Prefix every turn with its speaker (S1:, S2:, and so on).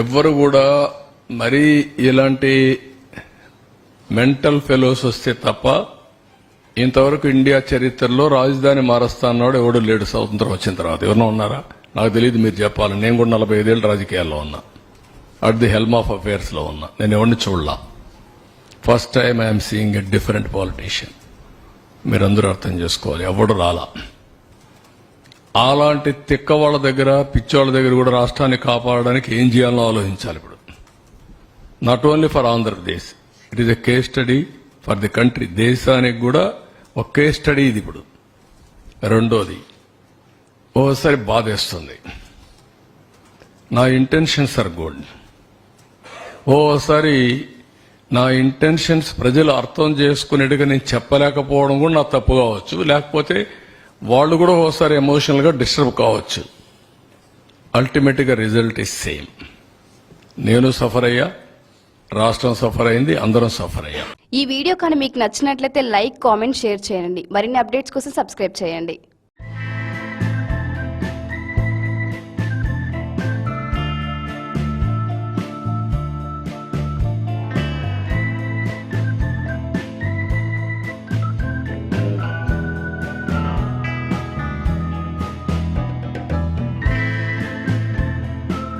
S1: ఎవ్వరు కూడా మరీ ఇలాంటి మెంటల్ ఫెలోస్ వస్తే తప్ప ఇంతవరకు ఇండియా చరిత్రలో రాజధాని మారుస్తాన్నాడు ఎవడు లేడు. స్వతంత్రం వచ్చిన తర్వాత ఎవరన్నా ఉన్నారా? నాకు తెలియదు, మీరు చెప్పాలి. నేను కూడా 45 ఏళ్ళు రాజకీయాల్లో ఉన్నా, at the helm of affairs లో ఉన్నా. నేను ఎవరిని చూడలా. First time I'm seeing a different politician. మీరందరూ అర్థం చేసుకోవాలి, ఎవడు రాలా. అలాంటి తిక్క వాళ్ళ దగ్గర, పిచ్చోళ్ళ దగ్గర కూడా రాష్ట్రాన్ని కాపాడడానికి ఏం చేయాలో ఆలోచించాలి. ఇప్పుడు not only for Andhra Pradesh, it is a case study for the country. దేశానికి కూడా ఒక కేస్ స్టడీ ఇది. ఇప్పుడు రెండోది, ఓసారి బాధేస్తుంది. నా ఇంటెన్షన్స్ ఆర్ గుడ్. ఓసారి నా ఇంటెన్షన్స్ ప్రజలు అర్థం చేసుకునేట్టుగా నేను చెప్పలేకపోవడం కూడా నా తప్పు కావచ్చు. లేకపోతే వాళ్ళు కూడా ఓసారి ఎమోషనల్ గా డిస్టర్బ్ కావచ్చు. అల్టిమేట్ గా రిజల్ట్ ఇస్ సేమ్. నేను సఫర్ అయ్యా, రాష్ట్రం సఫర్ అయింది, అందరం సఫర్ అయ్యాం.
S2: ఈ వీడియో కానీ మీకు నచ్చినట్లయితే లైక్, కామెంట్, షేర్ చేయండి. మరిన్ని అప్డేట్స్ కోసం సబ్స్క్రైబ్ చేయండి.